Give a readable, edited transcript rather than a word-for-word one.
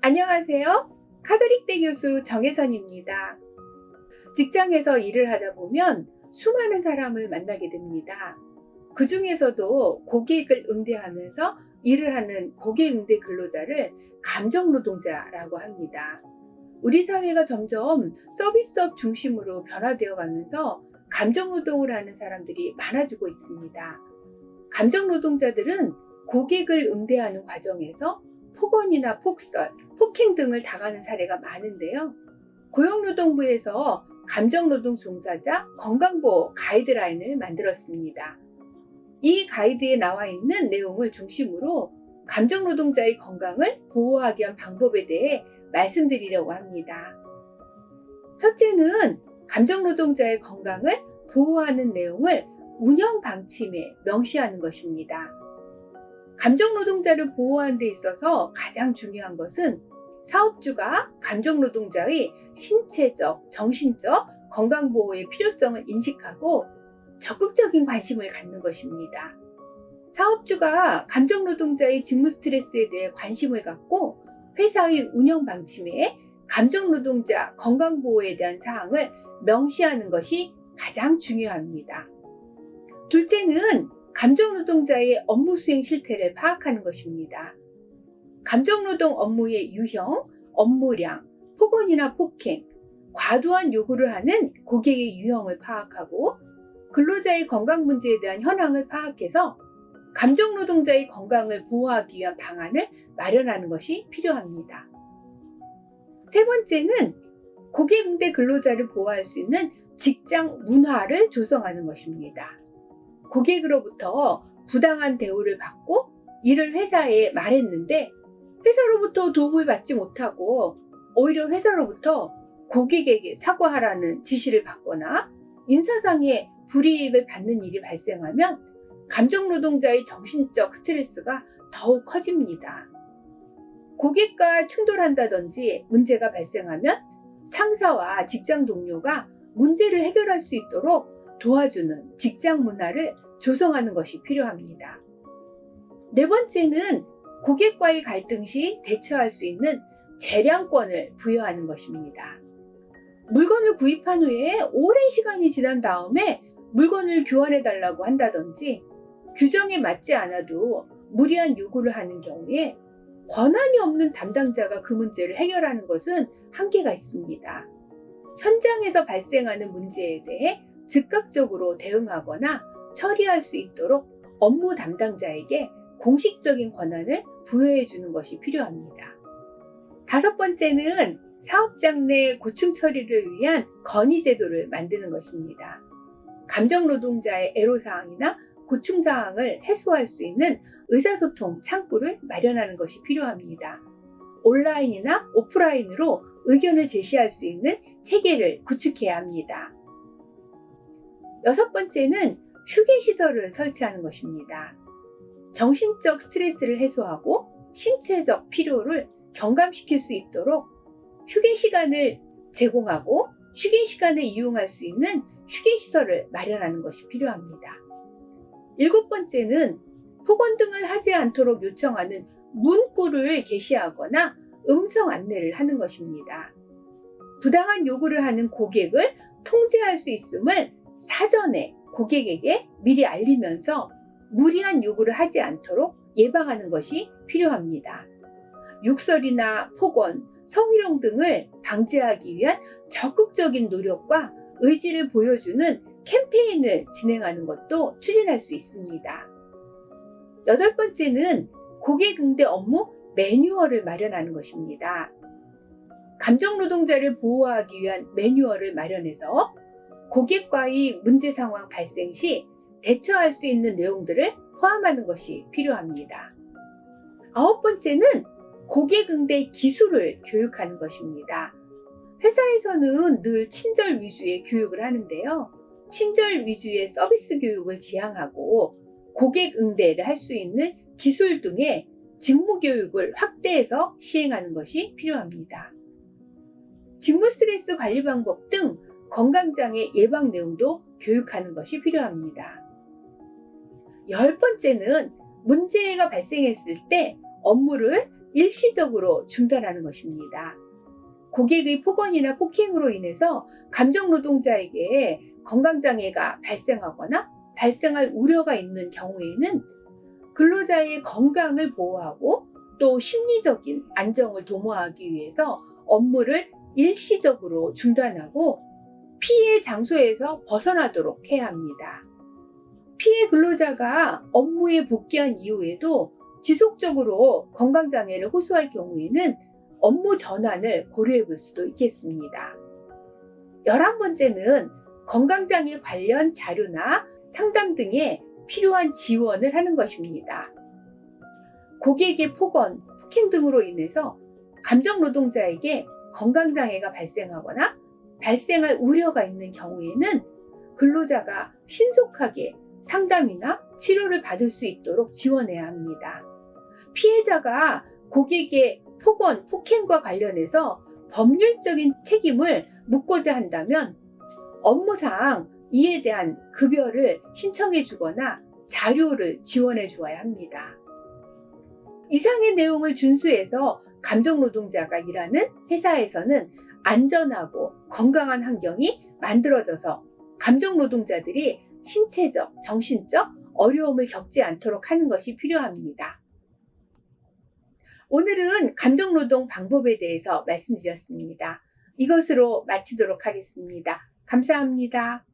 안녕하세요. 카톨릭대 교수 정혜선입니다. 직장에서 일을 하다 보면 수많은 사람을 만나게 됩니다. 그 중에서도 고객을 응대하면서 일을 하는 고객 응대 근로자를 감정노동자라고 합니다. 우리 사회가 점점 서비스업 중심으로 변화되어 가면서 감정노동을 하는 사람들이 많아지고 있습니다. 감정노동자들은 고객을 응대하는 과정에서 폭언이나 폭설, 폭행 등을 당하는 사례가 많은데요. 고용노동부에서 감정노동 종사자 건강보호 가이드라인을 만들었습니다. 이 가이드에 나와 있는 내용을 중심으로 감정노동자의 건강을 보호하기 위한 방법에 대해 말씀드리려고 합니다. 첫째는 감정노동자의 건강을 보호하는 내용을 운영 방침에 명시하는 것입니다. 감정노동자를 보호하는 데 있어서 가장 중요한 것은 사업주가 감정노동자의 신체적, 정신적 건강보호의 필요성을 인식하고 적극적인 관심을 갖는 것입니다. 사업주가 감정노동자의 직무 스트레스에 대해 관심을 갖고 회사의 운영 방침에 감정노동자 건강보호에 대한 사항을 명시하는 것이 가장 중요합니다. 둘째는 감정노동자의 업무 수행 실태를 파악하는 것입니다. 감정노동 업무의 유형, 업무량, 폭언이나 폭행, 과도한 요구를 하는 고객의 유형을 파악하고 근로자의 건강 문제에 대한 현황을 파악해서 감정노동자의 건강을 보호하기 위한 방안을 마련하는 것이 필요합니다. 세 번째는 고객 응대 근로자를 보호할 수 있는 직장 문화를 조성하는 것입니다. 고객으로부터 부당한 대우를 받고 이를 회사에 말했는데 회사로부터 도움을 받지 못하고 오히려 회사로부터 고객에게 사과하라는 지시를 받거나 인사상의 불이익을 받는 일이 발생하면 감정노동자의 정신적 스트레스가 더욱 커집니다. 고객과 충돌한다든지 문제가 발생하면 상사와 직장 동료가 문제를 해결할 수 있도록 도와주는 직장 문화를 조성하는 것이 필요합니다. 네 번째는 고객과의 갈등 시 대처할 수 있는 재량권을 부여하는 것입니다. 물건을 구입한 후에 오랜 시간이 지난 다음에 물건을 교환해 달라고 한다든지 규정에 맞지 않아도 무리한 요구를 하는 경우에 권한이 없는 담당자가 그 문제를 해결하는 것은 한계가 있습니다. 현장에서 발생하는 문제에 대해 즉각적으로 대응하거나 처리할 수 있도록 업무 담당자에게 공식적인 권한을 부여해 주는 것이 필요합니다. 다섯 번째는 사업장 내 고충 처리를 위한 건의 제도를 만드는 것입니다. 감정노동자의 애로사항이나 고충사항을 해소할 수 있는 의사소통 창구를 마련하는 것이 필요합니다. 온라인이나 오프라인으로 의견을 제시할 수 있는 체계를 구축해야 합니다. 여섯 번째는 휴게시설을 설치하는 것입니다. 정신적 스트레스를 해소하고 신체적 피로를 경감시킬 수 있도록 휴게 시간을 제공하고 휴게 시간에 이용할 수 있는 휴게시설을 마련하는 것이 필요합니다. 일곱 번째는 폭언 등을 하지 않도록 요청하는 문구를 게시하거나 음성 안내를 하는 것입니다. 부당한 요구를 하는 고객을 통제할 수 있음을 사전에 고객에게 미리 알리면서 무리한 요구를 하지 않도록 예방하는 것이 필요합니다. 욕설이나 폭언, 성희롱 등을 방지하기 위한 적극적인 노력과 의지를 보여주는 캠페인을 진행하는 것도 추진할 수 있습니다. 여덟 번째는 고객 응대 업무 매뉴얼을 마련하는 것입니다. 감정노동자를 보호하기 위한 매뉴얼을 마련해서 고객과의 문제 상황 발생 시 대처할 수 있는 내용들을 포함하는 것이 필요합니다. 아홉 번째는 고객 응대 기술을 교육하는 것입니다. 회사에서는 늘 친절 위주의 교육을 하는데요. 친절 위주의 서비스 교육을 지향하고 고객 응대를 할 수 있는 기술 등의 직무 교육을 확대해서 시행하는 것이 필요합니다. 직무 스트레스 관리 방법 등 건강장애 예방 내용도 교육하는 것이 필요합니다. 열 번째는 문제가 발생했을 때 업무를 일시적으로 중단하는 것입니다. 고객의 폭언이나 폭행으로 인해서 감정 노동자에게 건강장애가 발생하거나 발생할 우려가 있는 경우에는 근로자의 건강을 보호하고 또 심리적인 안정을 도모하기 위해서 업무를 일시적으로 중단하고 피해 장소에서 벗어나도록 해야 합니다. 피해 근로자가 업무에 복귀한 이후에도 지속적으로 건강장애를 호소할 경우에는 업무 전환을 고려해 볼 수도 있겠습니다. 11번째는 건강장애 관련 자료나 상담 등에 필요한 지원을 하는 것입니다. 고객의 폭언, 폭행 등으로 인해서 감정 노동자에게 건강장애가 발생하거나 발생할 우려가 있는 경우에는 근로자가 신속하게 상담이나 치료를 받을 수 있도록 지원해야 합니다. 피해자가 고객의 폭언, 폭행과 관련해서 법률적인 책임을 묻고자 한다면 업무상 이에 대한 급여를 신청해 주거나 자료를 지원해 주어야 합니다. 이상의 내용을 준수해서 감정 노동자가 일하는 회사에서는 안전하고 건강한 환경이 만들어져서 감정 노동자들이 신체적, 정신적 어려움을 겪지 않도록 하는 것이 필요합니다. 오늘은 감정노동 방법에 대해서 말씀드렸습니다. 이것으로 마치도록 하겠습니다. 감사합니다.